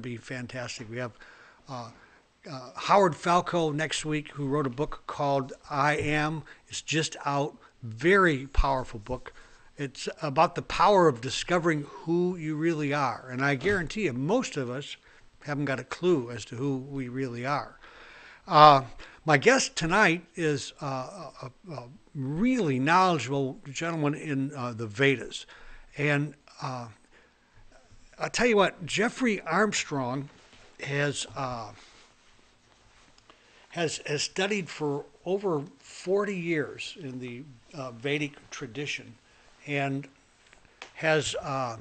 to be fantastic. We have Howard Falco next week, who wrote a book called I Am. It's just out. Very powerful book. It's about the power of discovering who you really are. And I guarantee you, most of us haven't got a clue as to who we really are. My guest tonight is a really knowledgeable gentleman in the Vedas. And I'll tell you what, Jeffrey Armstrong has studied for over 40 years in the Vedic tradition, and has I'll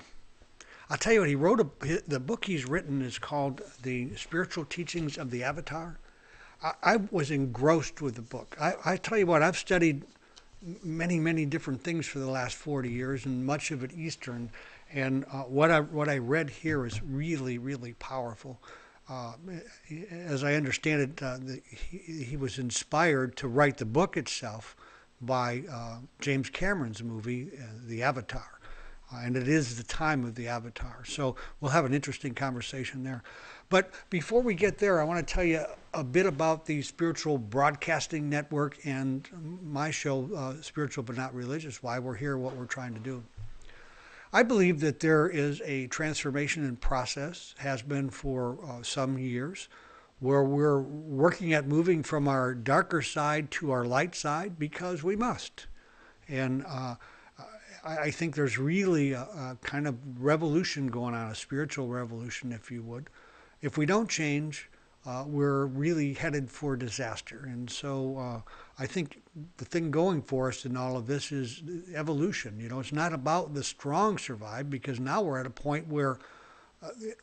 tell you what, he wrote the book he's written is called The Spiritual Teachings of the Avatar. I was engrossed with the book. I tell you what, I've studied many different things for the last 40 years, and much of it Eastern. And what I read here is really powerful. As I understand it, he was inspired to write the book itself by James Cameron's movie, The Avatar. And it is the time of the Avatar. So we'll have an interesting conversation there. But before we get there, I want to tell you a bit about the Spiritual Broadcasting Network and my show, Spiritual But Not Religious, why we're here, what we're trying to do. I believe that there is a transformation in process, has been for some years, where we're working at moving from our darker side to our light side because we must. And I think there's really a kind of revolution going on, a spiritual revolution, if you would. If we don't change, we're really headed for disaster. And so I think the thing going for us in all of this is evolution. You know, it's not about the strong survive, because now we're at a point where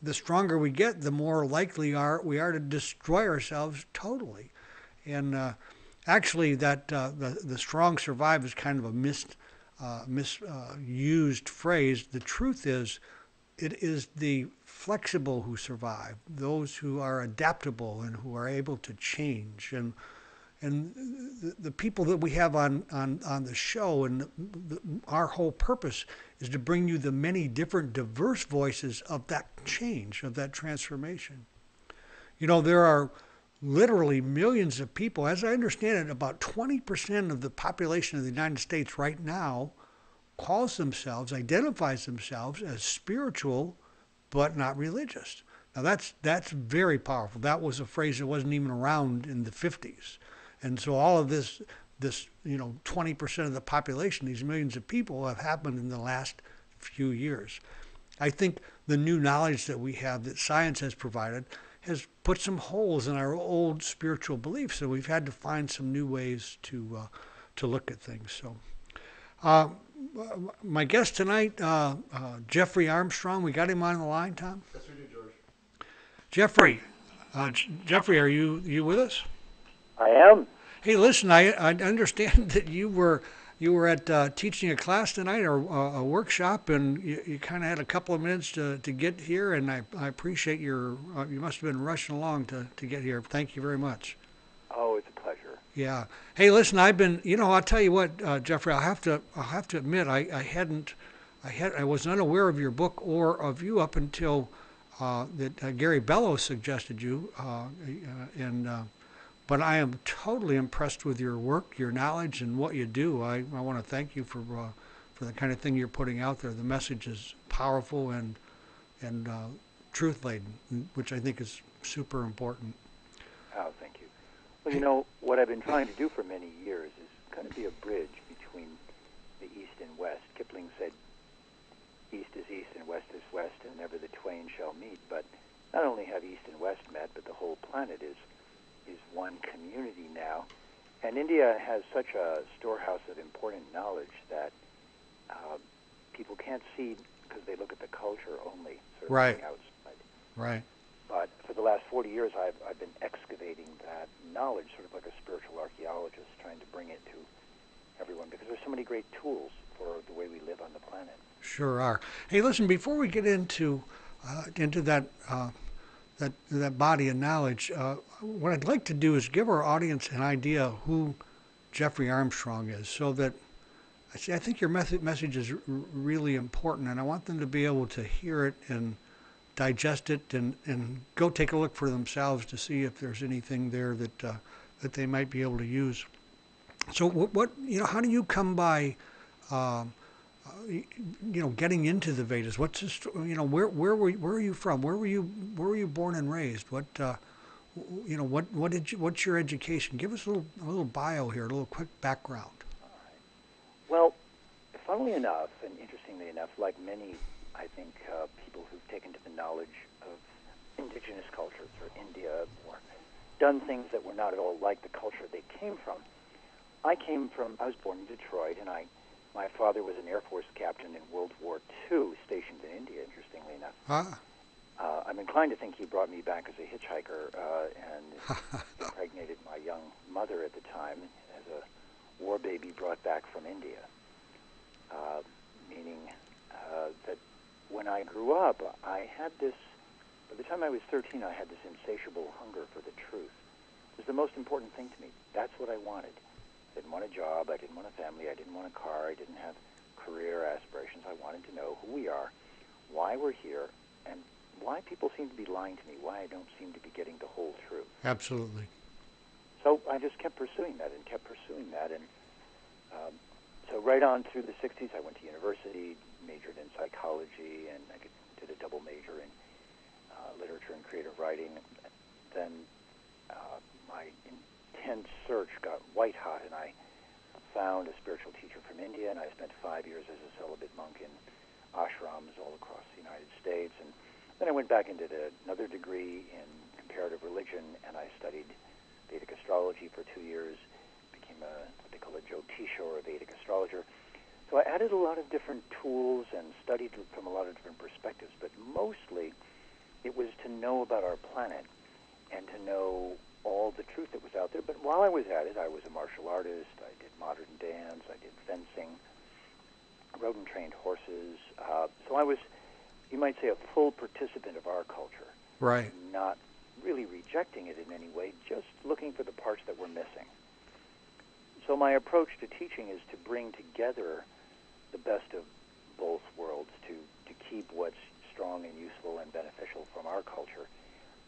the stronger we get, the more likely we are to destroy ourselves totally. And actually, that the strong survive is kind of a misused phrase. The truth is, it is the flexible who survive, those who are adaptable and who are able to change. And the people that we have on the show, and our whole purpose is to bring you the many different diverse voices of that change, of that transformation. You know, there are literally millions of people. As I understand it, about 20% of the population of the United States right now identifies themselves as spiritual but not religious. Now that's very powerful. That was a phrase that wasn't even around in the 50s. And so all of this 20% of the population, these millions of people, have happened in the last few years. I think the new knowledge that we have, that science has provided, has put some holes in our old spiritual beliefs, so we've had to find some new ways to look at things. So, my guest tonight, Jeffrey Armstrong. We got him on the line, Tom? Yes, we do, George. Jeffrey, Jeffrey, are you with us? I am. Hey, listen, I understand that you were at teaching a class tonight, or a workshop, and you kind of had a couple of minutes to get here, and I appreciate you must have been rushing along to get here. Thank you very much. Oh, it's a pleasure. Yeah. Hey, listen, I've been, I'll tell you what, Jeffrey, I'll have to admit, I was unaware of your book or of you up until that Gary Bellows suggested you, but I am totally impressed with your work, your knowledge, and what you do. I want to thank you for the kind of thing you're putting out there. The message is powerful and truth-laden, which I think is super important. Oh, thank you. Well, you know, what I've been trying to do for many years is kind of be a bridge between the East and West. Kipling said, East is East and West is West, and never the twain shall meet. But not only have East and West met, but the whole planet is one community now. And India has such a storehouse of important knowledge that people can't see because they look at the culture only, sort of right. outside. Right. But for the last 40 years, I've been excavating that knowledge, sort of like a spiritual archaeologist, trying to bring it to everyone, because there's so many great tools for the way we live on the planet. Sure are. Hey, listen, before we get into that body of knowledge, what I'd like to do is give our audience an idea of who Jeffrey Armstrong is, so that I think your message is really important, and I want them to be able to hear it and digest it and go take a look for themselves to see if there's anything there that they might be able to use. So what how do you come by getting into the Vedas? What's this, where are you from? Where were you born and raised? What's your education? Give us a little bio here, a little quick background. All right. Well, funnily enough, and interestingly enough, like many, I think, people who've taken to the knowledge of indigenous cultures or India or done things that were not at all like the culture they came from. I was born in Detroit, and my father was an Air Force captain in World War II, stationed in India, interestingly enough. Ah. I'm inclined to think he brought me back as a hitchhiker and impregnated my young mother at the time as a war baby brought back from India, meaning that when I grew up, I had this, by the time I was 13, I had this insatiable hunger for the truth. It was the most important thing to me. That's what I wanted. I didn't want a job, I didn't want a family, I didn't want a car, I didn't have career aspirations. I wanted to know who we are, why we're here, and why people seem to be lying to me, why I don't seem to be getting the whole truth. Absolutely. So I just kept pursuing that. And so right on through the 60s, I went to university, majored in psychology, and I did a double major in literature and creative writing. Then my intense search got white hot, and I found a spiritual teacher from India, and I spent 5 years as a celibate monk in ashrams all across the United States. And then I went back and did another degree in comparative religion, and I studied Vedic astrology for 2 years, became what they call a Jyotisha, or a Vedic astrologer. So I added a lot of different tools and studied from a lot of different perspectives, but mostly it was to know about our planet and to know all the truth that was out there. But while I was at it, I was a martial artist, I did modern dance, I did fencing, rode and trained horses. So I was, you might say, a full participant of our culture. Right. Not really rejecting it in any way, just looking for the parts that were missing. So my approach to teaching is to bring together the best of both worlds, to keep what's strong and useful and beneficial from our culture,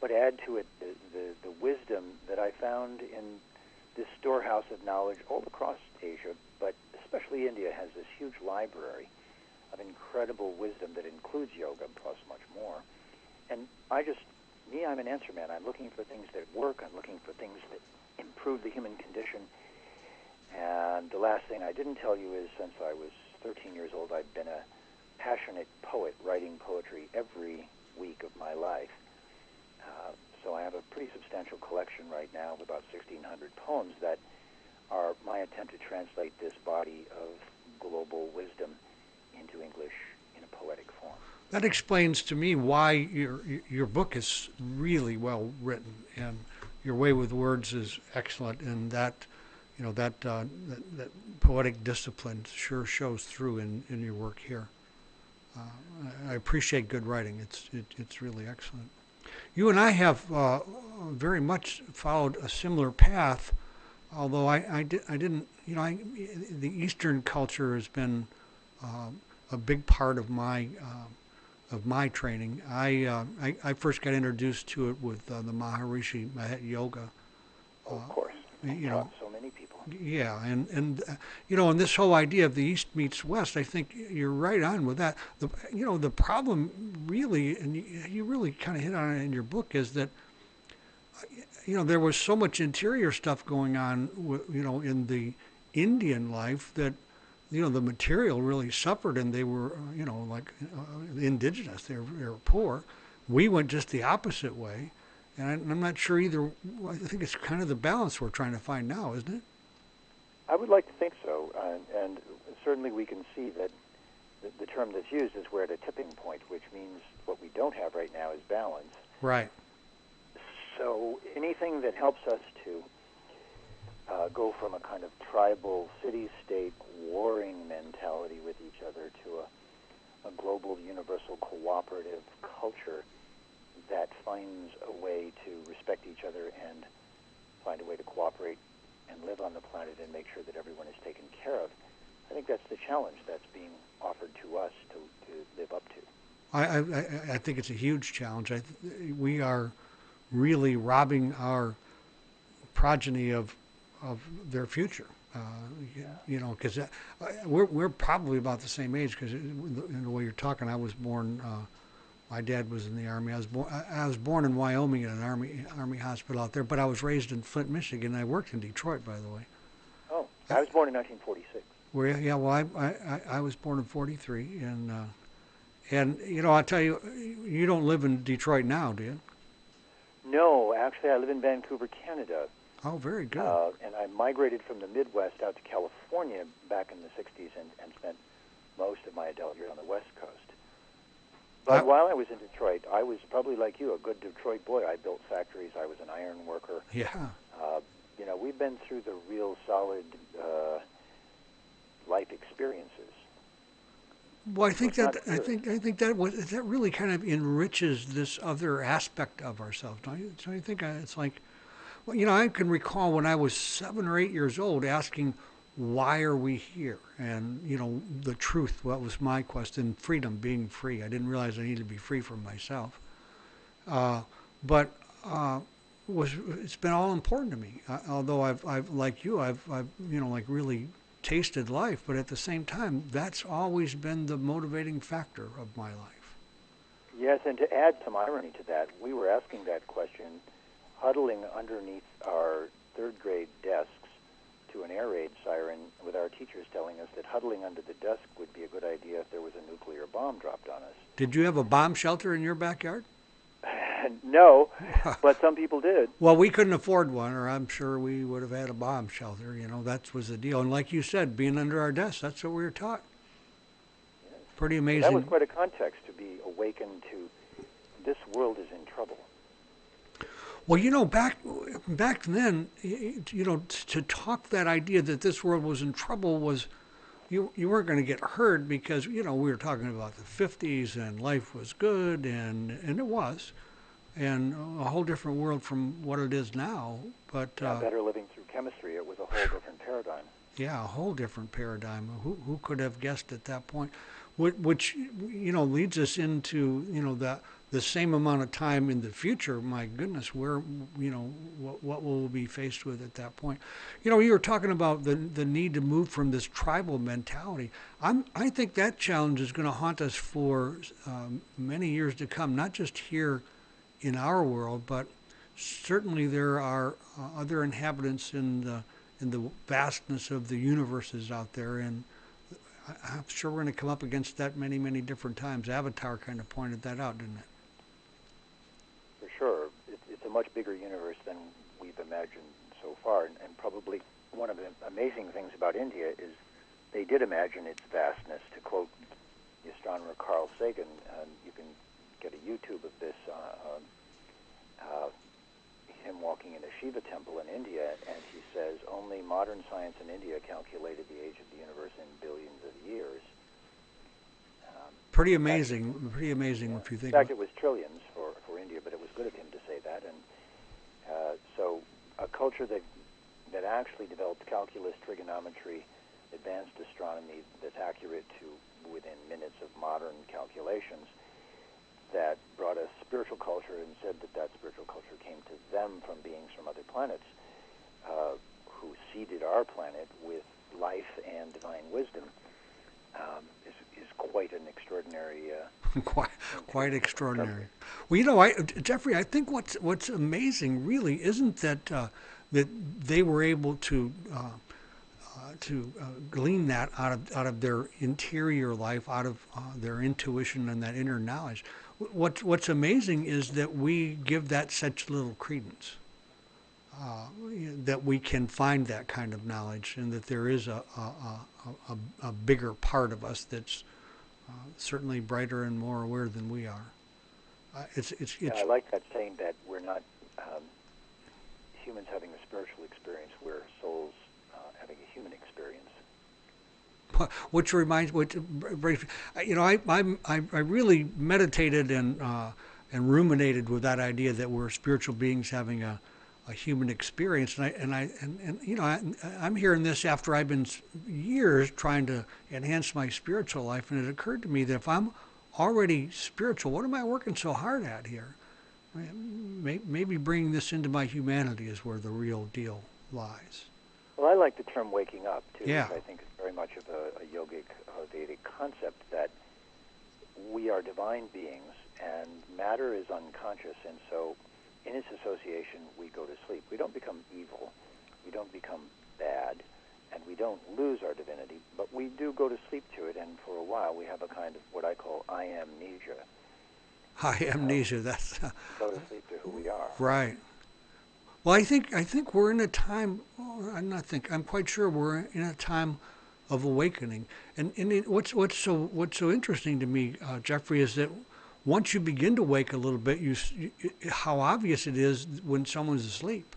but add to it the wisdom that I found in this storehouse of knowledge all across Asia, but especially India has this huge library of incredible wisdom that includes yoga plus much more. And I'm an answer man. I'm looking for things that work. I'm looking for things that improve the human condition. And the last thing I didn't tell you is, since I was 13 years old, I've been a passionate poet, writing poetry every week of my life. So I have a pretty substantial collection right now of about 1,600 poems that are my attempt to translate this body of global wisdom into English in a poetic form. That explains to me why your book is really well written, and your way with words is excellent, and that poetic discipline sure shows through in your work here. I appreciate good writing. It's really excellent. You and I have very much followed a similar path, although I didn't. The Eastern culture has been a big part of my training. I first got introduced to it with the Maharishi Yoga. Of course, so many people. Yeah, and this whole idea of the East meets West, I think you're right on with that. The problem really, and you really kind of hit on it in your book, is that there was so much interior stuff going on, in the Indian life that the material really suffered, and they were indigenous. They were poor. We went just the opposite way. And I'm not sure either. I think it's kind of the balance we're trying to find now, isn't it? I would like to think so. And certainly we can see that the term that's used is we're at a tipping point, which means what we don't have right now is balance. Right. So anything that helps us to go from a kind of tribal city-state warring mentality with each other to a global, universal, cooperative culture that finds a way to respect each other and find a way to cooperate and live on the planet and make sure that everyone is taken care of. I think that's the challenge that's being offered to us to live up to. I think it's a huge challenge. We are really robbing our progeny of their future. Uh, you know, because we're probably about the same age. Because in the way you're talking, I was born. My dad was in the army. I was born in Wyoming at an army hospital out there. But I was raised in Flint, Michigan. I worked in Detroit, by the way. Oh, I was born in 1946. Were you? Yeah. Well, I was born in '43, and you know, I'll tell you, you don't live in Detroit now, do you? No, actually, I live in Vancouver, Canada. Oh, very good. And I migrated from the Midwest out to California back in the 60s and spent most of my adult years on the West Coast. But while I was in Detroit, I was probably like you, a good Detroit boy. I built factories. I was an iron worker. Yeah. You know, we've been through the real solid life experiences. Well, I think that really kind of enriches this other aspect of ourselves. Don't you think? It's like, well, you know, I can recall when I was 7 or 8 years old asking, why are we here? And, you know, the truth, what was my quest, and freedom, being free. I didn't realize I needed to be free from myself. But it's been all important to me. Although I've like you, I've you know, like really tasted life, but at the same time, that's always been the motivating factor of my life. Yes, and to add some irony to that, we were asking that question, huddling underneath our third grade desks to an air raid siren, with our teachers telling us that huddling under the desk would be a good idea if there was a nuclear bomb dropped on us. Did you have a bomb shelter in your backyard? No, but some people did. Well, we couldn't afford one, or I'm sure we would have had a bomb shelter. You know, that was the deal. And like you said, being under our desks, that's what we were taught. Yes. Pretty amazing. That was quite a context to be awakened to. This world is in trouble. Well, you know, back then, you know, to talk that idea that this world was in trouble was, you weren't going to get heard because, you know, we were talking about the 50s and life was good, and it was, and a whole different world from what it is now. But better living through chemistry, it was a whole different paradigm. Yeah, a whole different paradigm. Who could have guessed at that point? Which you know, leads us into, you know, the same amount of time in the future. My goodness, where, you know, what will we be faced with at that point? You know, you were talking about the need to move from this tribal mentality. I think that challenge is going to haunt us for many years to come. Not just here in our world, but certainly there are other inhabitants in the vastness of the universes out there, and I'm sure we're going to come up against that many, many different times. Avatar kind of pointed that out, didn't it? For sure. It's a much bigger universe than we've imagined so far, and probably one of the amazing things about India is they did imagine its vastness. To quote the astronomer Carl Sagan, you can get a YouTube of this, him walking in a Shiva temple in India, and he says only modern science in India calculated the age of the universe in billions of years. Pretty amazing. Pretty amazing if you think. In fact, it was trillions for India, but it was good of him to say that. And so, a culture that actually developed calculus, trigonometry, advanced astronomy that's accurate to within minutes of modern calculations, that brought us spiritual culture and said that spiritual culture came to them from beings from other planets who seeded our planet with life and divine wisdom, is quite an extraordinary. Quite extraordinary. Well, you know, Jeffrey, I think what's amazing really isn't that that they were able to glean that out of their interior life, out of their intuition and that inner knowledge. What's amazing is that we give that such little credence, that we can find that kind of knowledge, and that there is a bigger part of us that's certainly brighter and more aware than we are. Yeah, I like that saying that we're not humans having a spiritual experience, we're souls having a human experience. Which reminds, you know, I really meditated and ruminated with that idea that we're spiritual beings having a human experience, and you know, I'm hearing this after I've been years trying to enhance my spiritual life, and it occurred to me that if I'm already spiritual. What am I working so hard at here? Maybe bringing this into my humanity is where the real deal lies. Well, I like the term waking up, too, Yeah. which I think is very much of a yogic, Vedic concept that we are divine beings and matter is unconscious, and so in its association we go to sleep. We don't become evil, we don't become bad, and we don't lose our divinity, but we do go to sleep to it, and for a while we have a kind of what I call I-amnesia. Amnesia. That's Go to sleep to who we are. right. Well, I think we're in a time. I'm quite sure we're in a time of awakening. And what's so interesting to me, Jeffrey, is that once you begin to wake a little bit, how obvious it is when someone's asleep.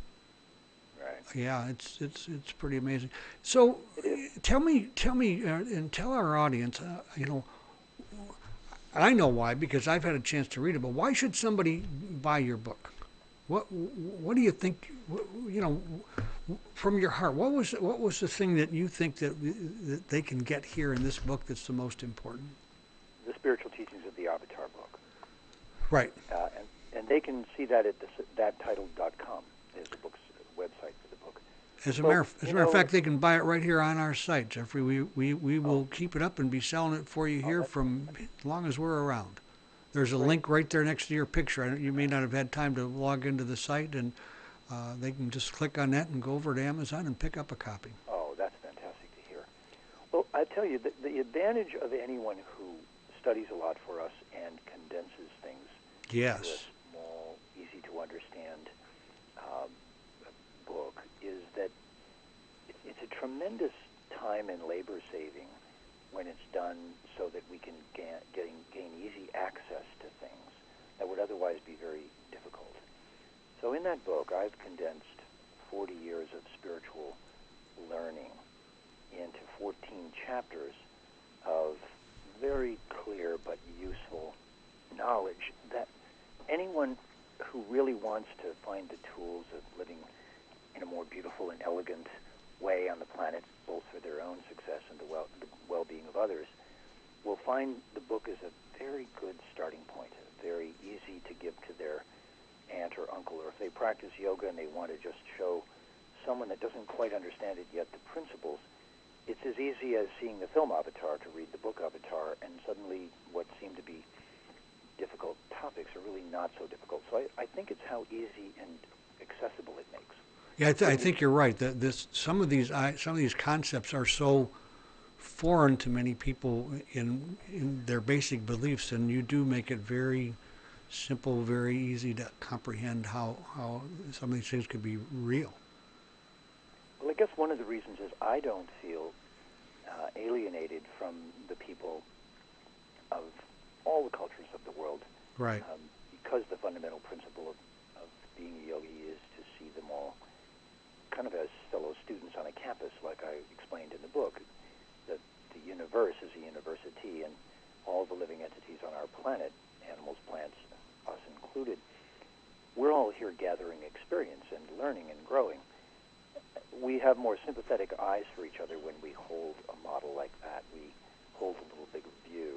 Right. Yeah, it's pretty amazing. So, It is. tell me, and tell our audience, I know why because I've had a chance to read it. But why should somebody buy your book? What do you think? From your heart, what was the thing that you think that they can get here in this book that's the most important? The spiritual teachings of the Avatar book. Right. And they can see that at thattitled.com is the book's website for the book. As a matter of fact, they can buy it right here on our site, Jeffrey. We will keep it up and be selling it for you here from as long as we're around. There's a link right there next to your picture. You may not have had time to log into the site, and they can just click on that and go over to Amazon and pick up a copy. Oh, that's fantastic to hear. Well, I tell you, the advantage of anyone who studies a lot for us and condenses things into a Yes. small, easy-to-understand book is that it's a tremendous time and labor saving when it's done so that we can gain easy access to things that would otherwise be very difficult. So in that book, I've condensed 40 years of spiritual learning into 14 chapters of very clear but useful knowledge that anyone who really wants to find the tools of living in a more beautiful and elegant way on the planet, both for their own success and the well-being of others, will find the book is a very good starting point, very easy to give to their aunt or uncle, or if they practice yoga and they want to just show someone that doesn't quite understand it yet the principles, it's as easy as seeing the film Avatar to read the book Avatar, and suddenly what seem to be difficult topics are really not so difficult. So I think it's how easy and accessible it makes. Yeah, I think you're right. Some of these concepts are so foreign to many people in their basic beliefs, and you do make it very simple, very easy to comprehend how some of these things could be real. Well, I guess one of the reasons is I don't feel alienated from the people of all the cultures of the world. Right. Because the fundamental principle of being a yogi is to see them all kind of as fellow students on a campus, like I explained in the book. That the universe is a university, and all the living entities on our planet, animals, plants, us included, we're all here gathering experience and learning and growing. We have more sympathetic eyes for each other when we hold a model like that. We hold a little bigger view,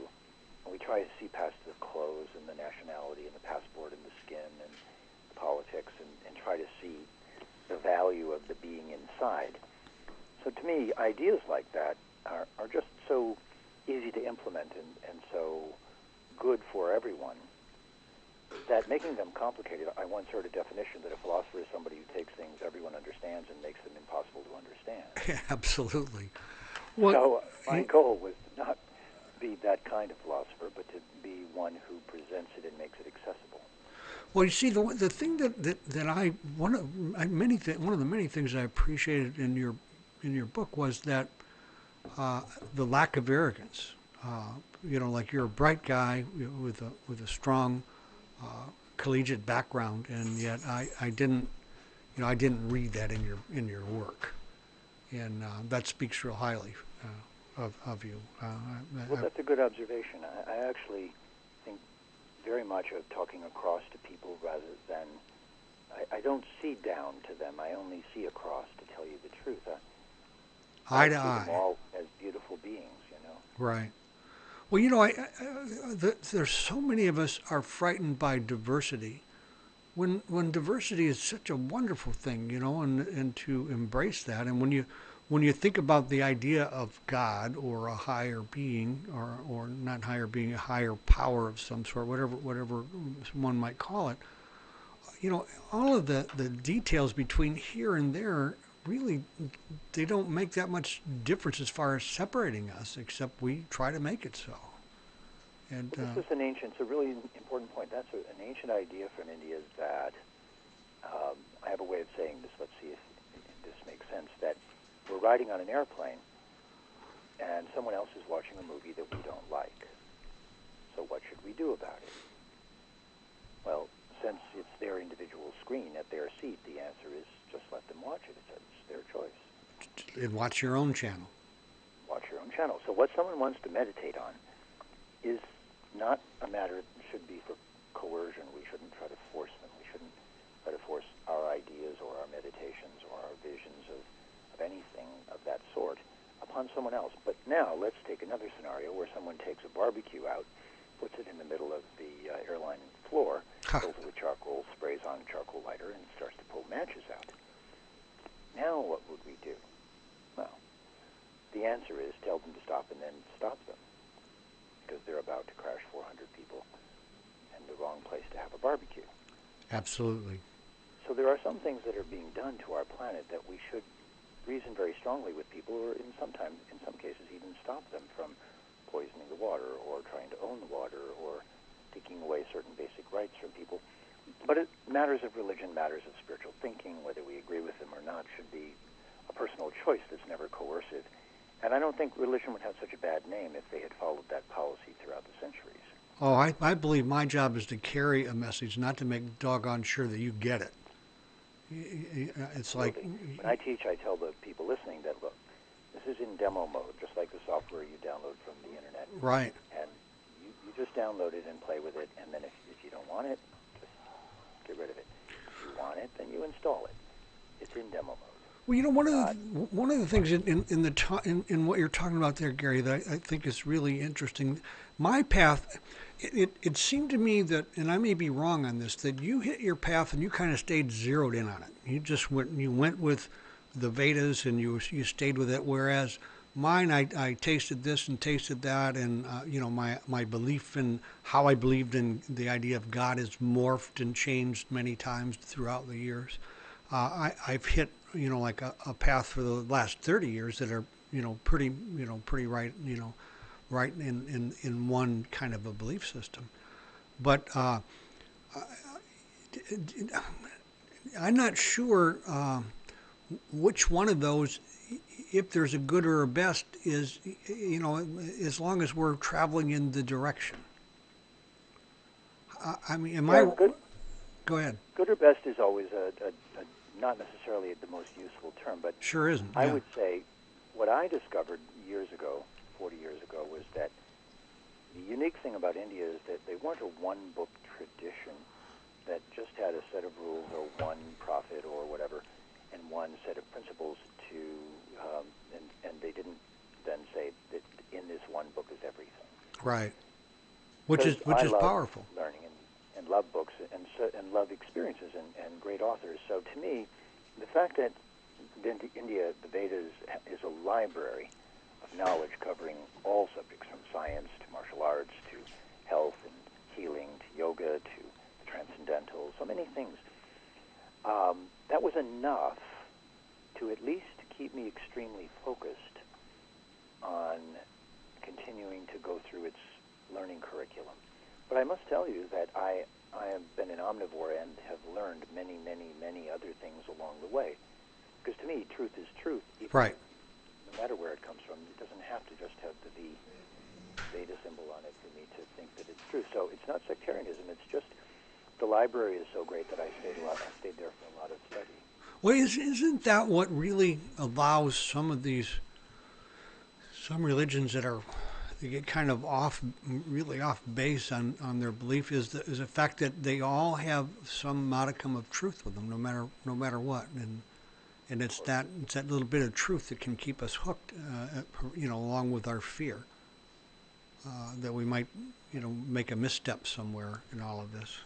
and we try to see past the clothes and the nationality and the passport and the skin and the politics, and try to see the value of the being inside. So to me, ideas like that are just so easy to implement and so good for everyone that making them complicated, I once heard a definition that a philosopher is somebody who takes things everyone understands and makes them impossible to understand. Absolutely. So my goal was to not be that kind of philosopher, but to be one who presents it and makes it accessible. Well, you see, the thing that one of the many things I appreciated in your book was that the lack of arrogance. Like you're a bright guy with a strong collegiate background, and yet I didn't read that in your work, and that speaks real highly of you. Well, that's a good observation. I actually think very much of talking across to people rather than I don't see down to them. I only see across, to tell you the truth. Eye to I see eye. them all as beautiful beings, Right. Well, there's so many of us are frightened by diversity. When diversity is such a wonderful thing, and to embrace that, and when you think about the idea of God or a higher being, or not higher being, a higher power of some sort, whatever one might call it, all of the details between here and there really, they don't make that much difference as far as separating us, except we try to make it so. And This is it's a really important point. That's an ancient idea from India that, I have a way of saying this, let's see if this makes sense, that we're riding on an airplane and someone else is watching a movie that we don't like. So what should we do about it? Well, since it's their individual screen at their seat, the answer is just let them watch it. It's their choice. and watch your own channel. Watch your own channel. So what someone wants to meditate on is not a matter that should be for coercion. We shouldn't try to force them. We shouldn't try to force our ideas or our meditations or our visions of anything of that sort upon someone else. But now let's take another scenario where someone takes a barbecue out, puts it in the middle of the airline floor, fills it with charcoal, sprays on a charcoal lighter, and starts to pull matches out. Now what would we do? Well, the answer is tell them to stop and then stop them, because they're about to crash 400 people in the wrong place to have a barbecue. Absolutely. So there are some things that are being done to our planet that we should reason very strongly with people, or in some cases even stop them from poisoning the water or trying to own the water or taking away certain basic rights from people. But matters of religion, matters of spiritual thinking, whether we agree with them or not, should be a personal choice that's never coercive. And I don't think religion would have such a bad name if they had followed that policy throughout the centuries. Oh, I believe my job is to carry a message, not to make doggone sure that you get it. It's like... When I teach, I tell the people listening that, look, this is in demo mode, just like the software you download from the internet. Right. And you just download it and play with it, and then if you don't want it, just get rid of it. If you want it, then you install it. It's in demo mode. Well, one of the things in what you're talking about there, Gary, that I think is really interesting. My path, it seemed to me that, and I may be wrong on this, that you hit your path and you kind of stayed zeroed in on it. You went with the Vedas and you stayed with it. Whereas mine, I tasted this and tasted that, and my belief in how I believed in the idea of God has morphed and changed many times throughout the years. I've hit like a path for the last 30 years that are pretty right right in one kind of a belief system. But I'm not sure which one of those, if there's a good or a best, is as long as we're traveling in the direction. I mean, Good? Go ahead. Good or best is always a not necessarily the most useful term, but sure isn't. I would say what I discovered 40 years ago, was that the unique thing about India is that they weren't a one-book tradition that just had a set of rules or one prophet or whatever and one set of principles to, and they didn't then say that in this one book is everything. Right. Which is powerful. Learning and love books and love experiences and great authors. So to me, the fact that India, the Vedas, is a library of knowledge covering all subjects, from science to martial arts to health and healing to yoga to the Transcendental, so many things, that was enough to at least keep me extremely focused on continuing to go through its learning curriculum. But I must tell you that I have been an omnivore and have learned many, many, many other things along the way. Because to me, truth is truth. Right. No matter where it comes from, it doesn't have to just have the Veda symbol on it for me to think that it's true. So it's not sectarianism. It's just the library is so great that I stayed there for a lot of study. Well, isn't that what really allows some religions that they get kind of really off base on their belief is the fact that they all have some modicum of truth with them, no matter what, and it's that little bit of truth that can keep us hooked, along with our fear. that we might, make a misstep somewhere in all of this.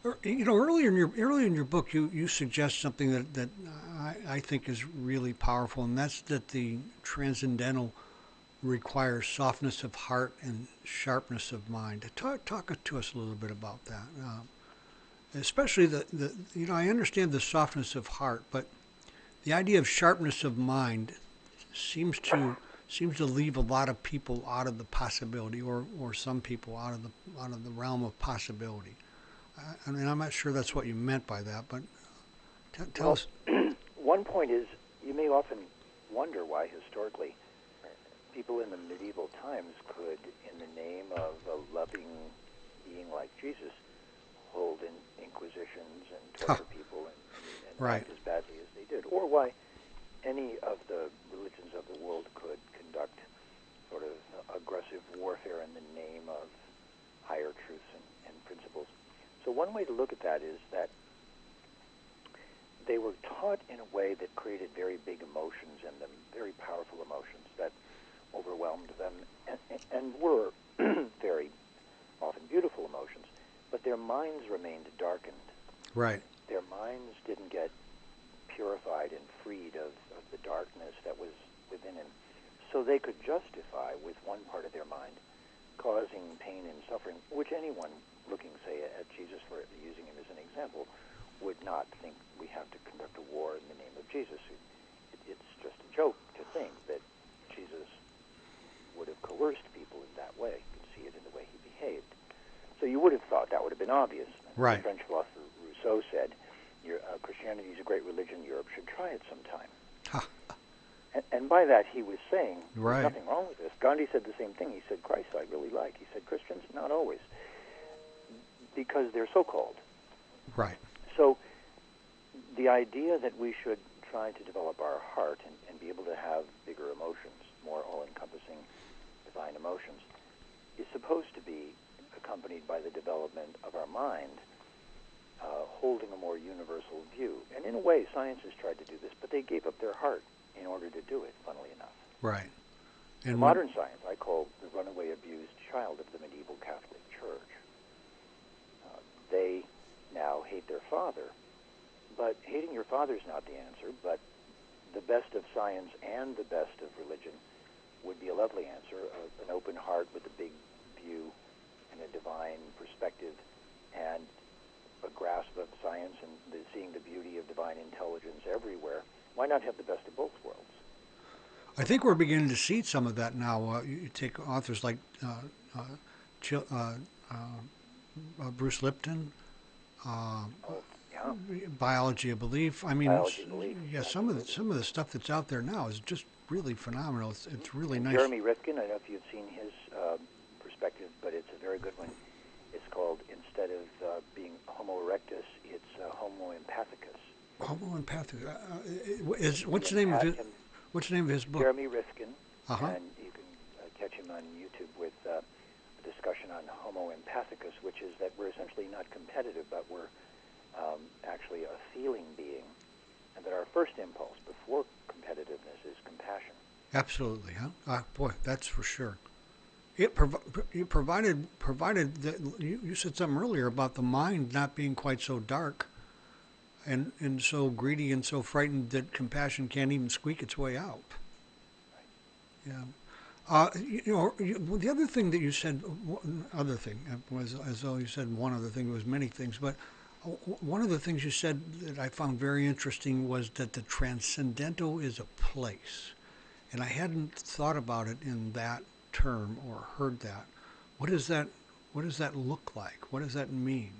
Earlier in your book, you suggest something that I think is really powerful, and that's that the transcendental requires softness of heart and sharpness of mind. Talk to us a little bit about that. Especially I understand the softness of heart, but the idea of sharpness of mind seems to leave a lot of people out of the possibility, or some people out of the realm of possibility. I mean, I'm not sure that's what you meant by that, but tell us. One point is, you may often wonder why historically people in the medieval times could, in the name of a loving being like Jesus, hold in inquisitions and torture people and Right. act as badly as they did, or why any of the religions of the world could conduct sort of aggressive warfare in the name of higher truths and principles. So one way to look at that is that they were taught in a way that created very big emotions in them, very powerful emotions that overwhelmed them and were very often beautiful emotions, but their minds remained darkened. Right. Their minds didn't get purified and freed of the darkness that was within him. So they could justify with one part of their mind causing pain and suffering, which anyone looking, say, at Jesus, for using him as an example, would not think we have to conduct a war in the name of Jesus. It's just a joke to think that Jesus would have coerced people in that way. You can see it in the way he behaved. So you would have thought that would have been obvious. Right. The French philosopher Rousseau said, Christianity is a great religion. Europe should try it sometime. And by that he was saying, right. There's nothing wrong with this. Gandhi said the same thing. He said, Christ I really like. He said, Christians, not always, because they're so-called. Right. So the idea that we should try to develop our heart and be able to have bigger emotions, more all-encompassing divine emotions, is supposed to be accompanied by the development of our mind, holding a more universal view. And in a way, science has tried to do this, but they gave up their heart in order to do it, funnily enough. Right. And modern science I call the runaway abused child of the medieval Catholic Church. They now hate their father, but hating your father is not the answer, but the best of science and the best of religion would be a lovely answer, an open heart with a big view and a divine perspective and a grasp of science and seeing the beauty of divine intelligence everywhere. Why not have the best of both worlds? I think we're beginning to see some of that now. You take authors like Bruce Lipton, Biology of Belief. I mean, some of the stuff that's out there now is just really phenomenal. It's really nice. Jeremy Rifkin, I don't know if you've seen his perspective, but it's a very good one. It's called, instead of being Homo erectus, it's Homo empathicus. Homo empathicus. What's the name of his book? Jeremy Rifkin, uh-huh. And you can catch him on YouTube with a discussion on Homo empathicus, which is that we're essentially not competitive, but we're actually a feeling being, and that our first impulse before competitiveness is compassion. Absolutely, huh? Boy, that's for sure. It provided that you said something earlier about the mind not being quite so dark and so greedy and so frightened that compassion can't even squeak its way out. Right. Yeah. The other thing that you said, was as though you said one other thing, it was many things, but one of the things you said that I found very interesting was that the transcendental is a place. And I hadn't thought about it in that term or heard that. What does that look like? What does that mean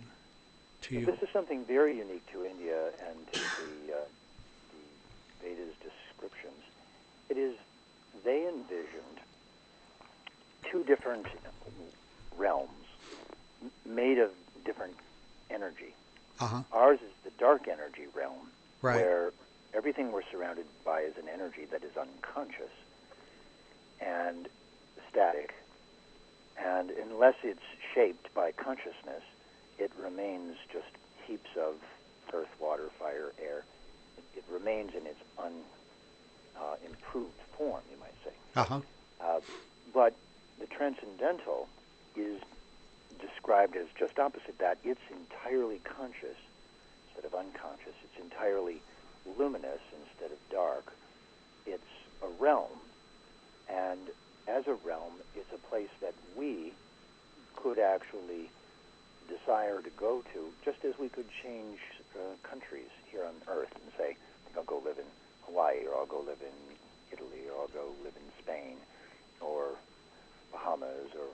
to you? This is something very unique to India and to the Vedas descriptions. It is, they envisioned two different realms made of different energy. Uh-huh. Ours is the dark energy realm, right, where everything we're surrounded by is an energy that is unconscious and static, and unless it's shaped by consciousness, it remains just heaps of earth, water, fire, air. It remains in its unimproved form, you might say. Uh-huh. But the transcendental is described as just opposite that. It's entirely conscious instead of unconscious. It's entirely luminous instead of dark. It's a realm, and as a realm, it's a place that we could actually desire to go to, just as we could change countries here on Earth and say, I'll go live in Hawaii, or I'll go live in Italy, or I'll go live in Spain, or Bahamas, or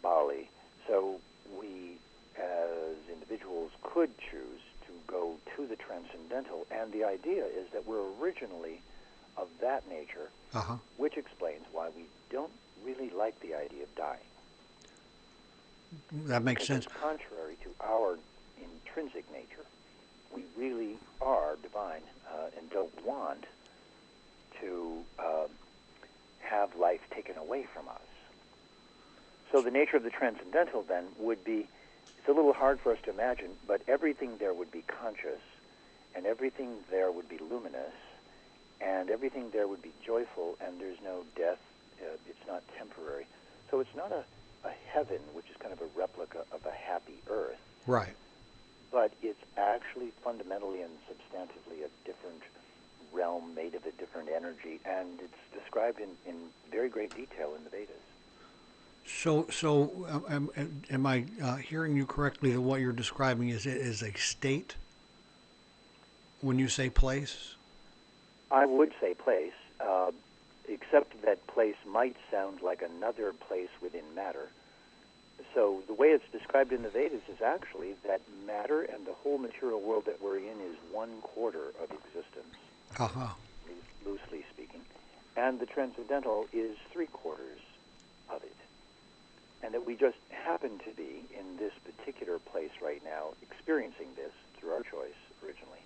Bali. So we, as individuals, could choose to go to the transcendental, and the idea is that we're originally of that nature, which explains why we don't really like the idea of dying. That makes Because sense. it's contrary to our intrinsic nature. We really are divine and don't want to have life taken away from us. So the nature of the transcendental then would be, it's a little hard for us to imagine, but everything there would be conscious, and everything there would be luminous, and everything there would be joyful, and there's no death. It's not temporary. So it's not a heaven, which is kind of a replica of a happy earth. Right. But it's actually fundamentally and substantively a different realm made of a different energy, and it's described in very great detail in the Vedas. So am I hearing you correctly that what you're describing is a state when you say place? I would say place, except that place might sound like another place within matter. So the way it's described in the Vedas is actually that matter and the whole material world that we're in is 1/4 of existence, loosely speaking, and the transcendental is 3/4 of it. And that we just happen to be in this particular place right now, experiencing this through our choice originally.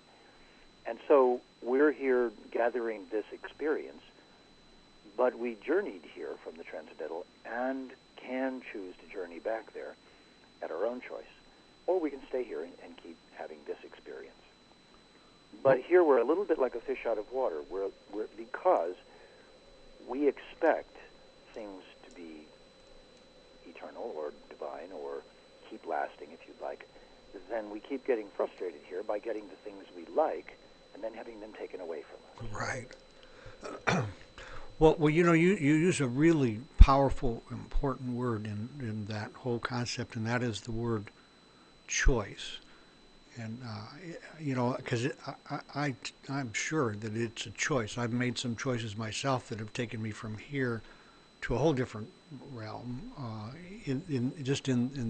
And so we're here gathering this experience, but we journeyed here from the transcendental and can choose to journey back there at our own choice. Or we can stay here and keep having this experience. But here we're a little bit like a fish out of water, because we expect things to be eternal or divine or keep lasting, if you'd like, then we keep getting frustrated here by getting the things we like and then having them taken away from us. Right. Well, you know, you use a really powerful, important word in that whole concept, and that is the word choice. And, you know, because I'm sure that it's a choice. I've made some choices myself that have taken me from here to a whole different realm, in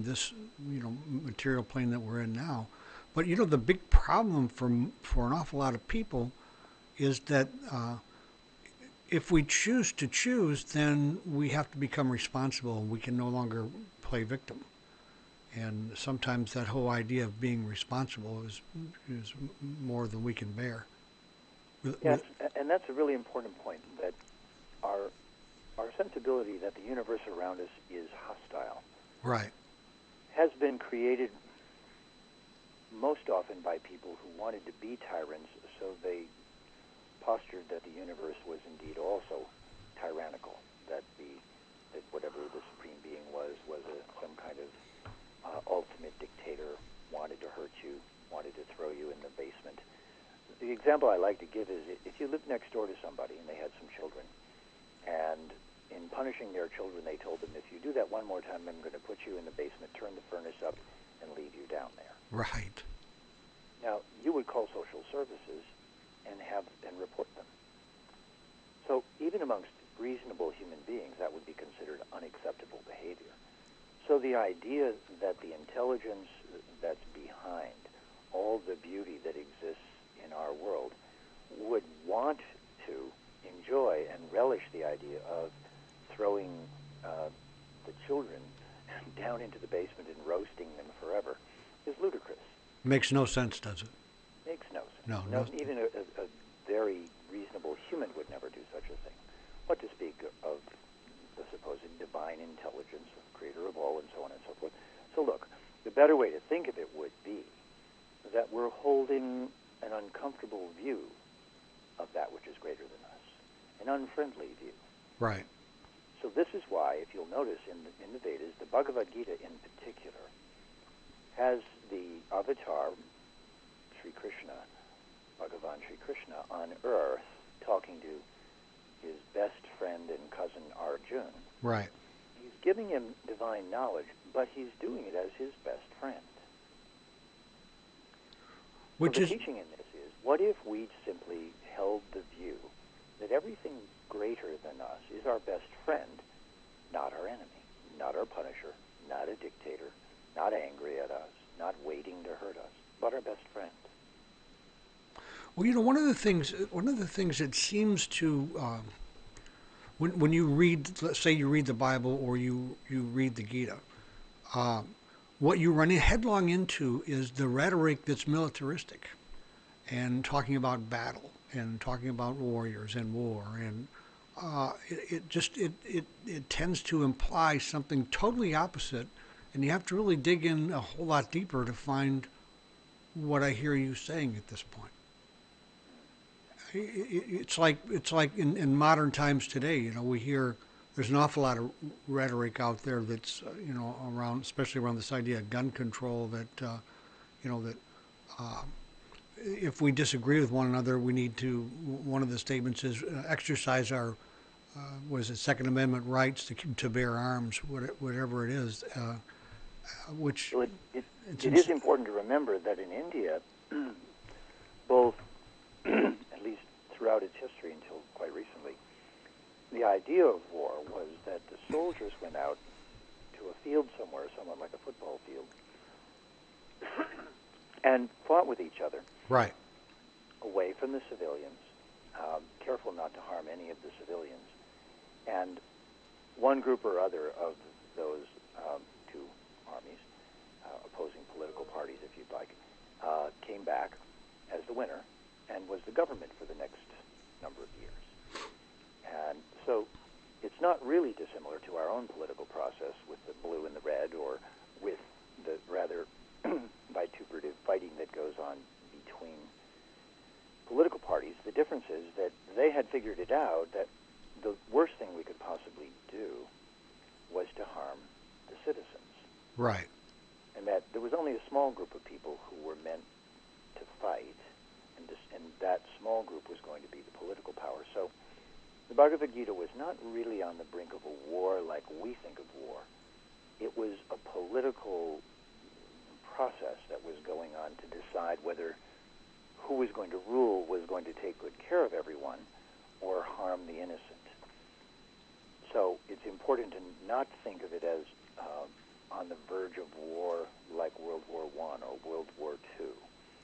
this, you know, material plane that we're in now. But, you know, the big problem for an awful lot of people is that if we choose to choose, then we have to become responsible. We can no longer play victim. And sometimes that whole idea of being responsible is more than we can bear. Yes, and that's a really important point, that our sensibility that the universe around us is hostile. Right. Has been created most often by people who wanted to be tyrants, so they postured that the universe was indeed also tyrannical, that whatever the supreme being was some kind of ultimate dictator, wanted to hurt you, wanted to throw you in the basement. The example I like to give is if you lived next door to somebody and they had some children, and in punishing their children they told them, if you do that one more time, I'm going to put you in the basement, turn the furnace up, and leave you down there. Right. Now, you would call social services and report them. So even amongst reasonable human beings, that would be considered unacceptable behavior. So the idea that the intelligence that's behind all the beauty that exists in our world would want to enjoy and relish the idea of throwing the children down into the basement and roasting them forever is ludicrous. Makes no sense, does it? Makes no sense. No. Even a very reasonable human would never do such a thing. What to speak of the supposed divine intelligence, creator of all, and so on and so forth. So look, the better way to think of it would be that we're holding an uncomfortable view of that which is greater than us, an unfriendly view. Right. So this is why, if you'll notice in the Vedas, the Bhagavad Gita in particular has the avatar, Sri Krishna, Bhagavan Sri Krishna, on earth talking to his best friend and cousin Arjuna. Right. He's giving him divine knowledge, but he's doing it as his best friend. Which so the is teaching in this is, what if we simply held the view that everything greater than us is our best friend, not our enemy, not our punisher, not a dictator, not angry at us, not waiting to hurt us, but our best friend. well, one of the things that seems to when you read, let's say you read the Bible or you read the Gita, what you run headlong into is the rhetoric that's militaristic and talking about battle and talking about warriors and war, and it tends to imply something totally opposite, and you have to really dig in a whole lot deeper to find what I hear you saying at this point. It's like in modern times today. We hear there's an awful lot of rhetoric out there that's around, especially around this idea of gun control. That if we disagree with one another, we need to. One of the statements is exercise our Second Amendment rights to bear arms, whatever it is. Which well, it is important to remember that in India, both at least throughout its history until quite recently, the idea of war was that the soldiers went out to a field somewhere, somewhat like a football field, and fought with each other. Right. Away from the civilians, careful not to harm any of the civilians. And one group or other of those two armies, opposing political parties, if you'd like, came back as the winner and was the government for the next number of years. And so it's not really dissimilar to our own political process with the blue and the red, or with the rather vituperative fighting that goes on between political parties. The difference is that they had figured it out that the worst thing we could possibly do was to harm the citizens. Right. And that there was only a small group of people who were meant to fight, and that small group was going to be the political power. So the Bhagavad Gita was not really on the brink of a war like we think of war. It was a political process that was going on to decide whether who was going to rule was going to take good care of everyone or harm the innocent. So it's important to not think of it as on the verge of war like World War I or World War II.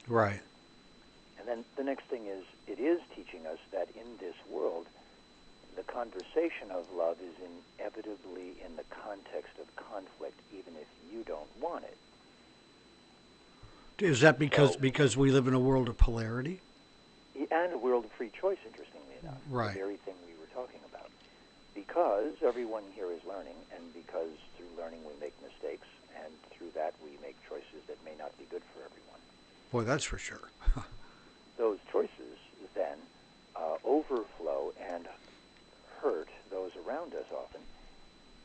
Right. And then the next thing is, it is teaching us that in this world, the conversation of love is inevitably in the context of conflict, even if you don't want it. Is that because we live in a world of polarity? And a world of free choice, interestingly enough. Right. The very thing we were talking about. Because everyone here is learning, and because through learning we make mistakes, and through that we make choices that may not be good for everyone. Boy, that's for sure. Those choices then overflow and hurt those around us often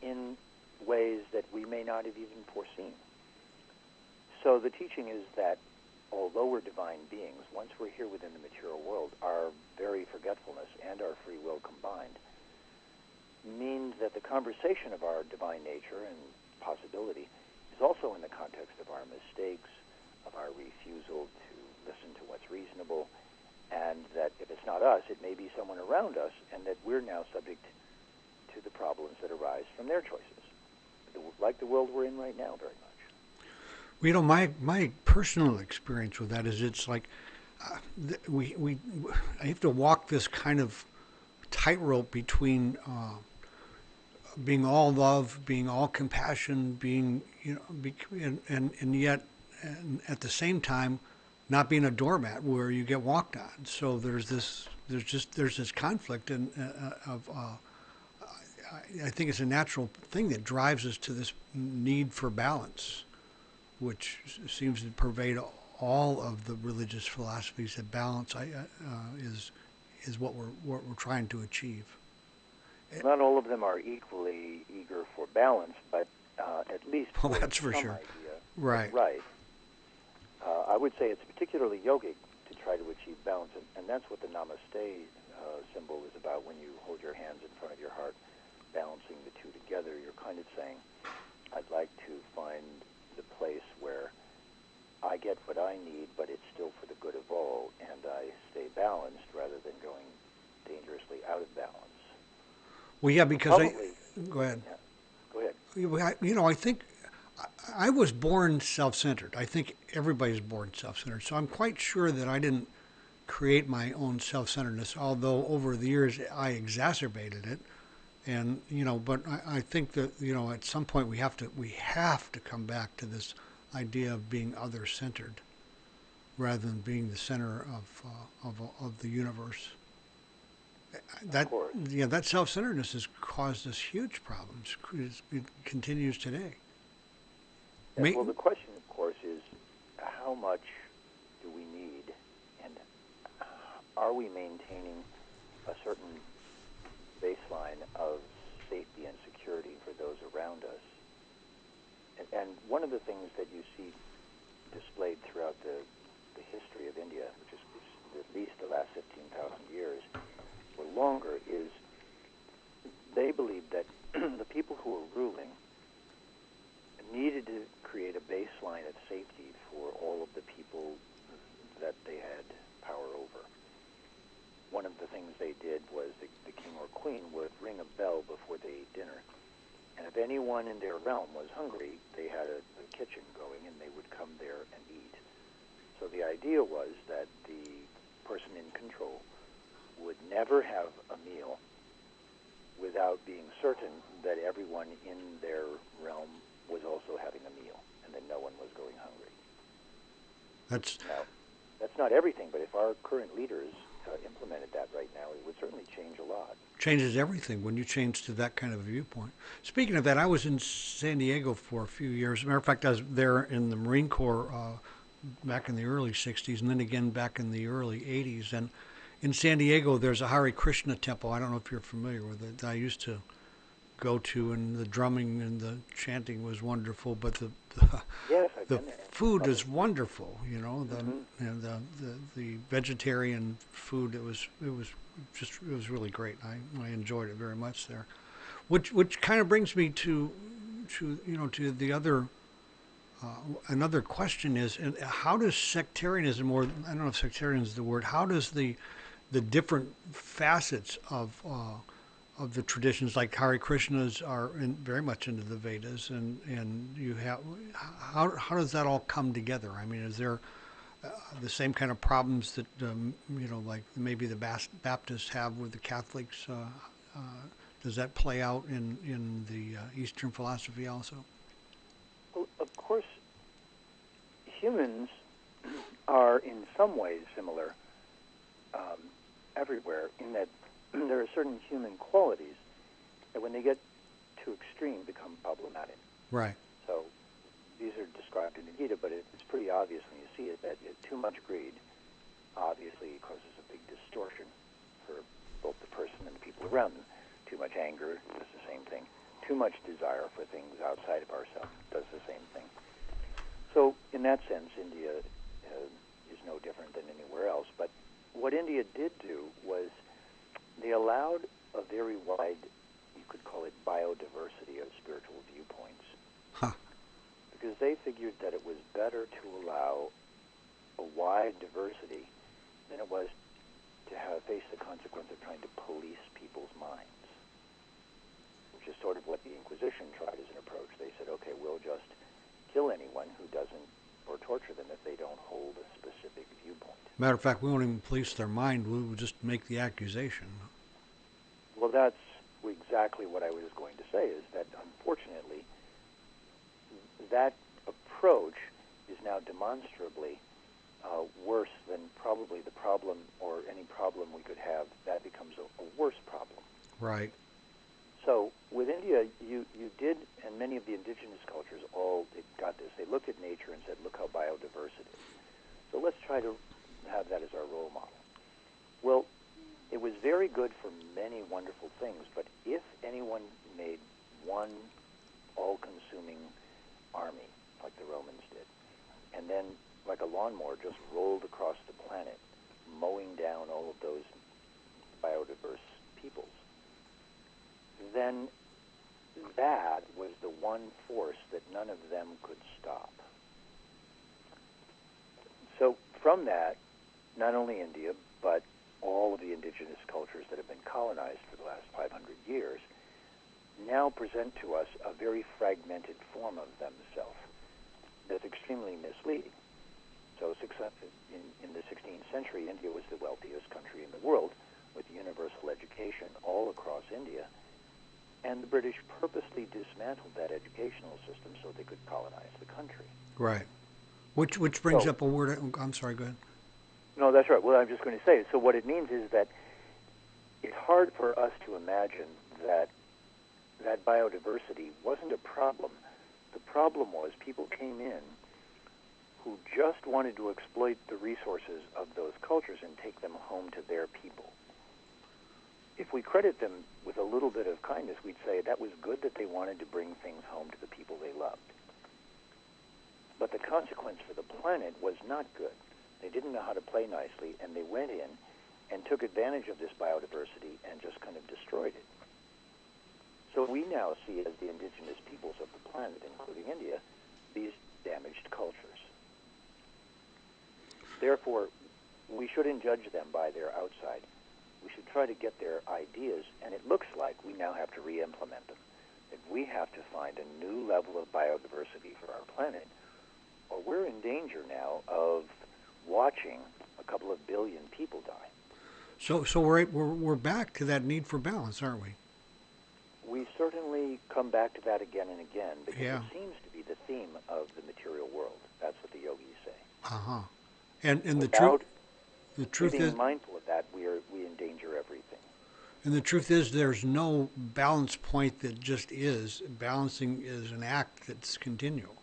in ways that we may not have even foreseen. So the teaching is that although we're divine beings, once we're here within the material world, our very forgetfulness and our free will combined means that the conversation of our divine nature and possibility is also in the context of our mistakes, of our refusal to listen to what's reasonable, and that if it's not us, it may be someone around us, and that we're now subject to the problems that arise from their choices, like the world we're in right now very much. Well, my personal experience with that is it's like I have to walk this kind of tightrope between being all love, being all compassion, being and yet at the same time not being a doormat where you get walked on. So there's this conflict and I think it's a natural thing that drives us to this need for balance, which seems to pervade all of the religious philosophies. That balance is what we're trying to achieve. Not all of them are equally eager for balance, but at least Well, for that's for some sure. idea. Right. Right. I would say it's particularly yogic to try to achieve balance, and that's what the Namaste symbol is about. When you hold your hands in front of your heart, balancing the two together, you're kind of saying, I'd like to find the place where I get what I need, but it's still for the good of all, and I stay balanced rather than going dangerously out of balance. Well, yeah, because go ahead. Yeah, go ahead. I think I was born self-centered. I think everybody's born self-centered. So I'm quite sure that I didn't create my own self-centeredness, although over the years I exacerbated it. And but I think that at some point we have to come back to this idea of being other-centered rather than being the center of the universe. That that self-centeredness has caused us huge problems. It continues today. Yes, well, the question, of course, is how much do we need, and are we maintaining a certain baseline of safety and security for those around us? And one of the things that you see displayed throughout the history of India, which is at least the last 15,000 years or longer, is they believed that the people who were ruling needed to create a baseline of safety for all of the people that they had power over. One of the things they did was the king or queen would ring a bell before they ate dinner. And if anyone in their realm was hungry, they had a kitchen going and they would come there and eat. So the idea was that the person in control would never have a meal without being certain that everyone in their realm was also having a meal and that no one was going hungry. Now, that's not everything, but if our current leaders implemented that right now, it would certainly change a lot. Changes everything when you change to that kind of a viewpoint. Speaking of that, I was in San Diego for a few years. As a matter of fact, I was there in the Marine Corps back in the early 60s and then again back in the early 80s. And in San Diego, there's a Hare Krishna temple. I don't know if you're familiar with it. I used to go to, and the drumming and the chanting was wonderful, but Yes, I've the been there. food is wonderful. And the vegetarian food, it was really great. I enjoyed it very much there, which kind of brings me to the other. Another question is, how does sectarianism, or I don't know if sectarian is the word, how does the different facets of the traditions, like Hare Krishnas are very much into the Vedas, and you have how does that all come together? I mean, is there the same kind of problems that like maybe the Baptists have with the Catholics? Does that play out in the Eastern philosophy also? Well, of course, humans are in some ways similar everywhere, in that there are certain human qualities that when they get too extreme become problematic. Right. So these are described in the Gita, but it's pretty obvious when you see it that too much greed obviously causes a big distortion for both the person and the people around them. Too much anger does the same thing. Too much desire for things outside of ourselves does the same thing. So in that sense, India is no different than anywhere else. But what India did do was they allowed a very wide, you could call it biodiversity of spiritual viewpoints. Huh. Because they figured that it was better to allow a wide diversity than it was to face the consequence of trying to police people's minds, which is sort of what the Inquisition tried as an approach. They said, okay, we'll just kill anyone who doesn't, or torture them if they don't hold a specific viewpoint. Matter of fact, we won't even police their mind. We will just make the accusation. Well, that's exactly what I was going to say, is that unfortunately that approach is now demonstrably worse than probably the problem, or any problem we could have. That becomes a worse problem. Right. So with India, you did, and many of the indigenous cultures all got this. They looked at nature and said, look how biodiverse it is. So let's try to have that as our role model. Well, it was very good for many wonderful things, but if not only India, but all of the indigenous cultures that have been colonized for the last 500 years now present to us a very fragmented form of themselves that's extremely misleading. So in the 16th century, India was the wealthiest country in the world with universal education all across India, and the British purposely dismantled that educational system so they could colonize the country. Right. Which brings up a word. I'm sorry, go ahead. No, that's right. Well, I'm just going to say, so what it means is that it's hard for us to imagine that biodiversity wasn't a problem. The problem was people came in who just wanted to exploit the resources of those cultures and take them home to their people. If we credit them with a little bit of kindness, we'd say that was good that they wanted to bring things home to the people they loved. But the consequence for the planet was not good. They didn't know how to play nicely, and they went in and took advantage of this biodiversity and just kind of destroyed it. So we now see as the indigenous peoples of the planet, including India, these damaged cultures. Therefore, we shouldn't judge them by their outside. We should try to get their ideas, and it looks like we now have to re-implement them. That we have to find a new level of biodiversity for our planet, or we're in danger now of watching a couple of billion people die. So we're back to that need for balance, aren't we? We certainly come back to that again and again because Yeah. it seems to be the theme of the material world. That's what the yogis say. Uh-huh. And Without the truth being is, mindful of that, we endanger everything. and the truth is, there's no balance point that just is. Balancing is an act that's continual.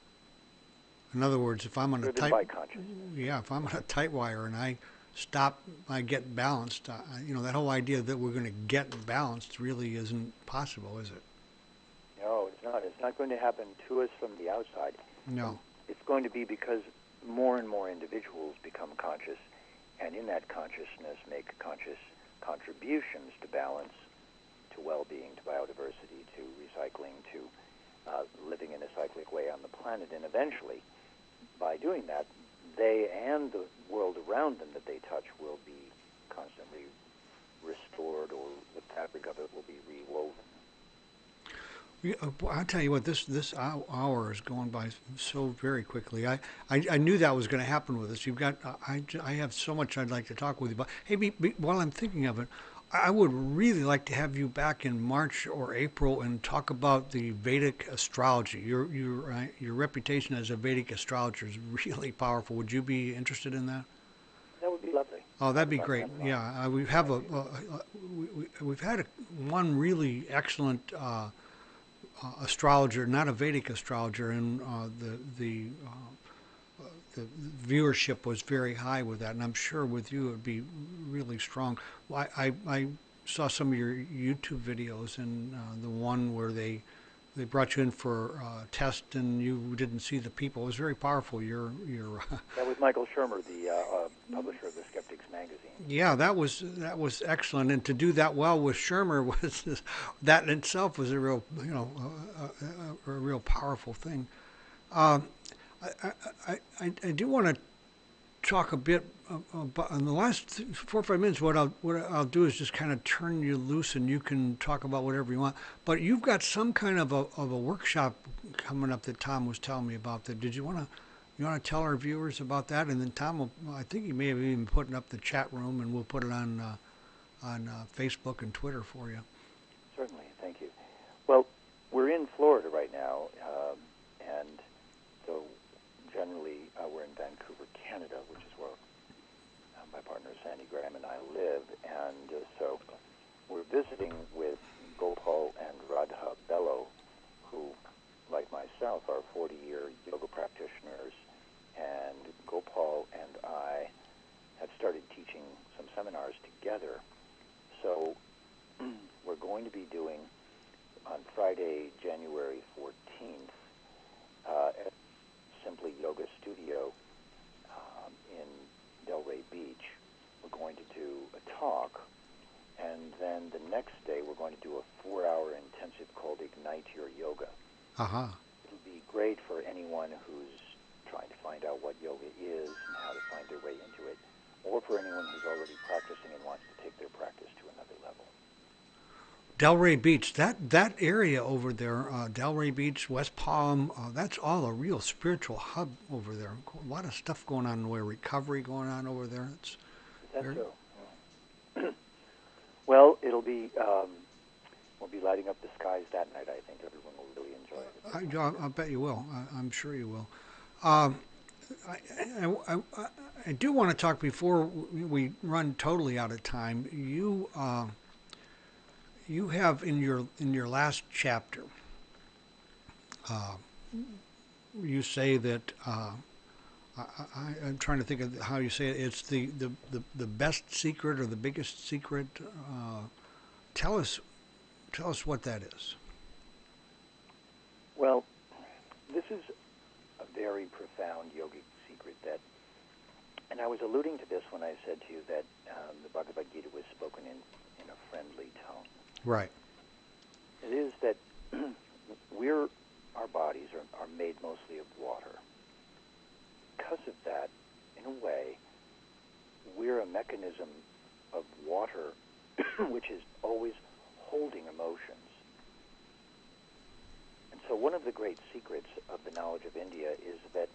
In other words, if I'm on a Driven tight, by consciousness. yeah, if I'm on a tight wire and I stop, I get balanced. That whole idea that we're going to get balanced really isn't possible, is it? No, it's not. It's not going to happen to us from the outside. No. It's going to be because more and more individuals become conscious, and in that consciousness make conscious contributions to balance, to well-being, to biodiversity, to recycling, to living in a cyclic way on the planet. And eventually, by doing that, they and the world around them that they touch will be constantly restored, or the fabric of it will be rewoven. I'll tell you what, this hour is going by so very quickly. I knew that was going to happen with us. You've got I have so much I'd like to talk with you about. Hey, while I'm thinking of it, I would really like to have you back in March or April and talk about the Vedic astrology. Your reputation as a Vedic astrologer is really powerful. Would you be interested in that? That would be lovely. Oh, that'd be great. Yeah, we have we've had one really excellent astrologer, not a Vedic astrologer, and the viewership was very high with that, and I'm sure with you it would be really strong. I saw some of your YouTube videos, and the one where they brought you in for a test and you didn't see the people. It was very powerful. Your That was Michael Shermer, the publisher of the Skeptics magazine. Yeah, that was excellent, and to do that well with Shermer was that in itself was a real a real powerful thing. I do want to talk a bit about in the last 4 or 5 minutes. What I'll do is just kind of turn you loose, and you can talk about whatever you want. But you've got some kind of a workshop coming up that Tom was telling me about. That did you want to tell our viewers about that? And then Tom I think he may have even putting up the chat room, and we'll put it on Facebook and Twitter for you. Certainly, thank you. Well, we're in Florida right now, and so generally we're in Vancouver, Canada, which is where my partner Sandy Graham and I live, and so we're visiting with Gopal and Radha Bello, who, like myself, are 40-year yoga practitioners, and Gopal and I have started teaching some seminars together. So we're going to be doing on Friday, January 14th, at Simply Yoga Studio in Delray Beach. We're going to do a talk, and then the next day we're going to do a 4-hour intensive called Ignite Your Yoga. Uh-huh. It'll be great for anyone who's trying to find out what yoga is and how to find their way into it, or for anyone who's already practicing and wants to take their practice to another level. Delray Beach, that area over there, Delray Beach, West Palm, that's all a real spiritual hub over there. A lot of stuff going on where recovery going on over there. Is that so? Well, we'll be lighting up the skies that night. I think everyone will really enjoy it. I bet you will. I'm sure you will. I do want to talk before we run totally out of time. You have in your last chapter, you say that I'm trying to think of how you say it. It's the best secret or the biggest secret. Tell us what that is. Well, this is a very profound yogic secret and I was alluding to this when I said to you that the Bhagavad Gita was spoken in a friendly tone. Right. It is that our bodies are made mostly of water. Because of that, in a way, we're a mechanism of water which is always holding emotions. And so one of the great secrets of the knowledge of India is that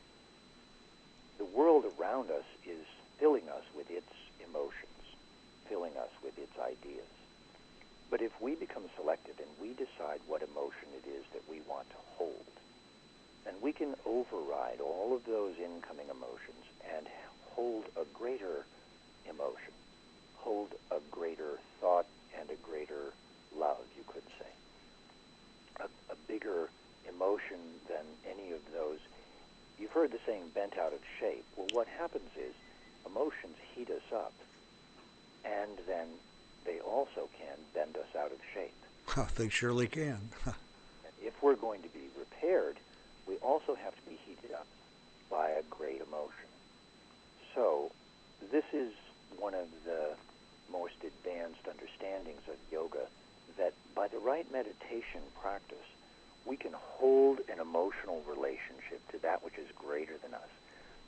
the world around us is filling us with its emotions, filling us with its ideas. But if we become selective and we decide what emotion it is that we want to hold, then we can override all of those incoming emotions and hold a greater emotion, hold a greater thought and a greater love, you could say. A bigger emotion than any of those. You've heard the saying, bent out of shape. Well, what happens is emotions heat us up, and then they also can bend us out of shape. They surely can. If we're going to be repaired, we also have to be heated up by a great emotion. So this is one of the most advanced understandings of yoga, that by the right meditation practice, we can hold an emotional relationship to that which is greater than us.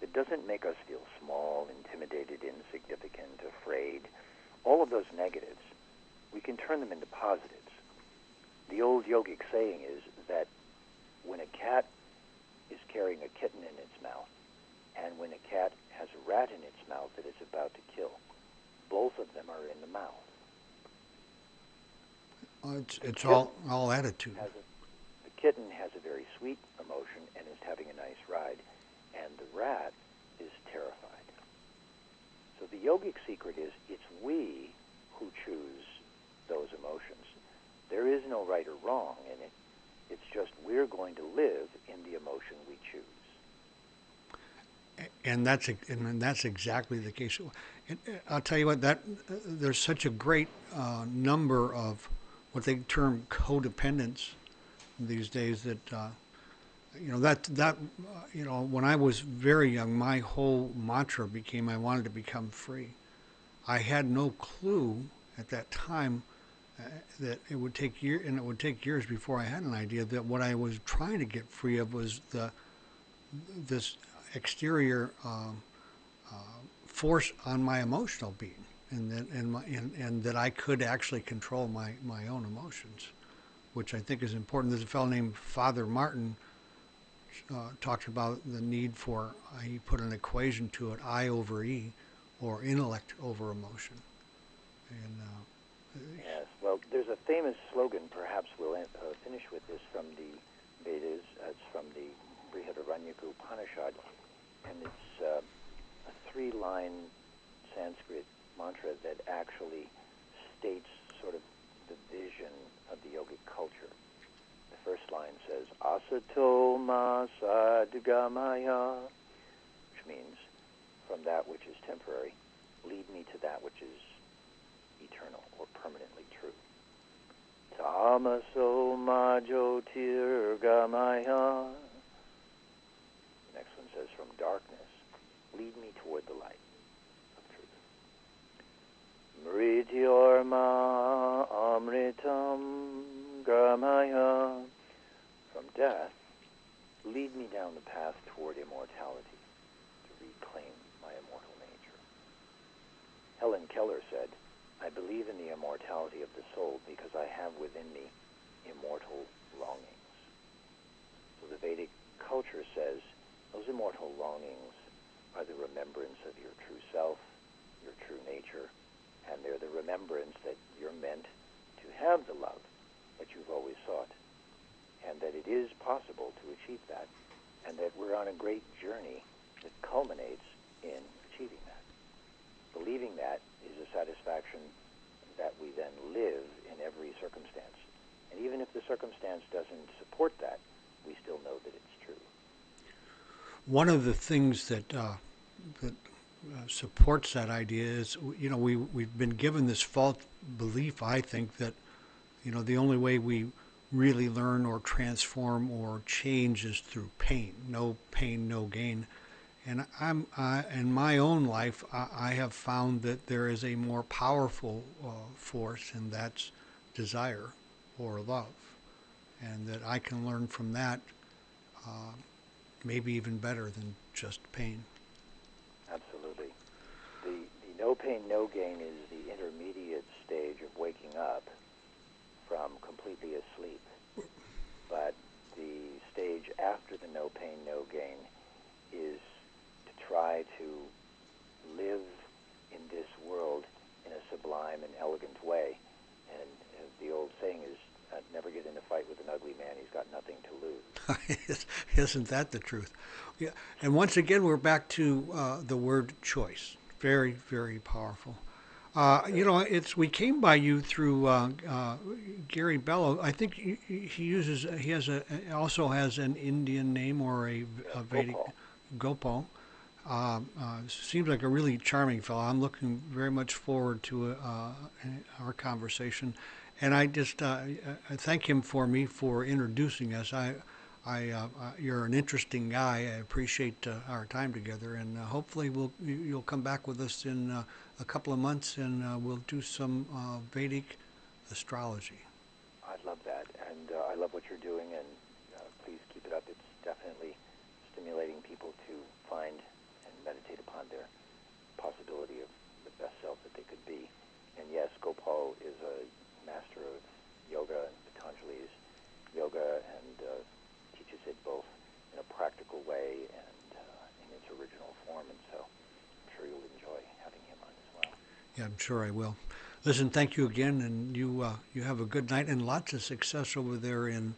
It doesn't make us feel small, intimidated, insignificant, afraid. All of those negatives, we can turn them into positives. The old yogic saying is that when a cat is carrying a kitten in its mouth, and when a cat has a rat in its mouth that it's about to kill, both of them are in the mouth. It's all attitude. The kitten has a very sweet emotion and is having a nice ride, and the rat is terrified. So the yogic secret is it's we who choose those emotions. There is no right or wrong in it. It's just we're going to live in the emotion we choose. And that's exactly the case. And I'll tell you what, there's such a great number of what they term codependents these days that when I was very young, my whole mantra became I wanted to become free. I had no clue at that time that it would take years before I had an idea that what I was trying to get free of was this exterior force on my emotional being, and that I could actually control my own emotions, which I think is important. There's a fellow named Father Martin talks about the need for, he put an equation to it, I over E, or intellect over emotion. And yes, well, there's a famous slogan, perhaps we'll finish with this, from the Vedas. It's from the Brihadaranyaka Upanishad, and it's a three-line Sanskrit mantra that actually states sort of the vision of the yogic culture. The first line says, Asato ma sadgamaya, which means, from that which is temporary, lead me to that which is eternal or permanently true. Tamaso ma jyotirgamaya. The next one says, from darkness, lead me toward the light of truth. Mrityorma amritam gamaya. From death, lead me down the path toward immortality, to reclaim my immortal nature. Keller said, "I believe in the immortality of the soul because I have within me immortal longings." So the Vedic culture says those immortal longings are the remembrance of your true self, your true nature, and they're the remembrance that you're meant to have the love that you've always sought, and that it is possible to achieve that, and that we're on a great journey that culminates in achieving that. Believing that is a satisfaction that we then live in every circumstance. And even if the circumstance doesn't support that, we still know that it's true. One of the things that supports that idea is, we've been given this false belief, I think, that, the only way we really learn or transform or change is through pain. No pain, no gain. And in my own life, I have found that there is a more powerful force, and that's desire or love, and that I can learn from that maybe even better than just pain. Absolutely. The no pain, no gain is the intermediate stage of waking up from completely asleep. But the stage after the no pain, no gain is to try to live in this world in a sublime and elegant way. And the old saying is, never get in a fight with an ugly man. He's got nothing to lose. Isn't that the truth? Yeah. And once again, we're back to the word choice. Very, very powerful. We came by you through Gary Bello. I think also has an Indian name or a Vedic, Gopal. Seems like a really charming fellow. I'm looking very much forward to our conversation, and I just I thank him for introducing us. You're an interesting guy. I appreciate our time together, and hopefully you'll come back with us in a couple of months, and we'll do some Vedic astrology. I'd love that, and I love what you're doing, and please keep it up. It's definitely stimulating people to find and meditate upon their possibility of the best self that they could be. And yes, Gopal is a master of yoga and Patanjali's yoga, and teaches it both in a practical way and in its original form. And so I'm sure you'll enjoy having him on as well. Yeah, I'm sure I will. Listen, thank you again, and you have a good night and lots of success over there in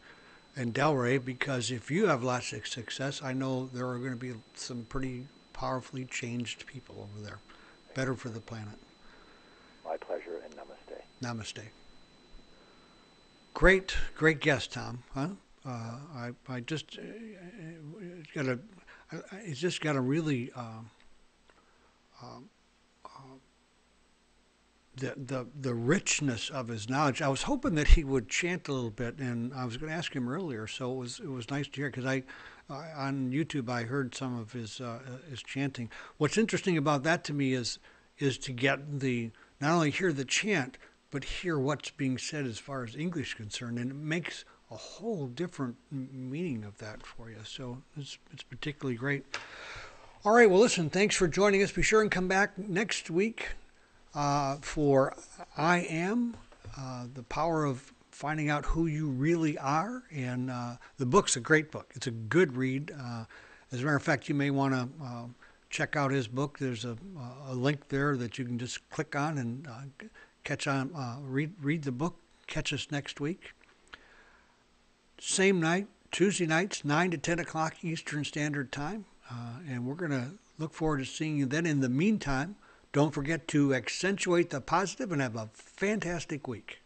Delray, because if you have lots of success, I know there are going to be some pretty powerfully changed people over there. Better for the planet. My pleasure, and namaste. Namaste. Great guest, Tom. Huh? I just it's just got a really the richness of his knowledge. I was hoping that he would chant a little bit, and I was going to ask him earlier. So it was nice to hear, because on YouTube I heard some of his chanting. What's interesting about that to me is to get not only hear the chant, but hear what's being said as far as English is concerned, and it makes a whole different meaning of that for you. So it's particularly great. All right, well, listen, thanks for joining us. Be sure and come back next week for I Am, the power of finding out who you really are. And the book's a great book. It's a good read. As a matter of fact, you may want to check out his book. There's a link there that you can just click on and read the book. Catch us next week. Same night, Tuesday nights, 9 to 10 o'clock Eastern Standard Time. And we're going to look forward to seeing you then. In the meantime, don't forget to accentuate the positive and have a fantastic week.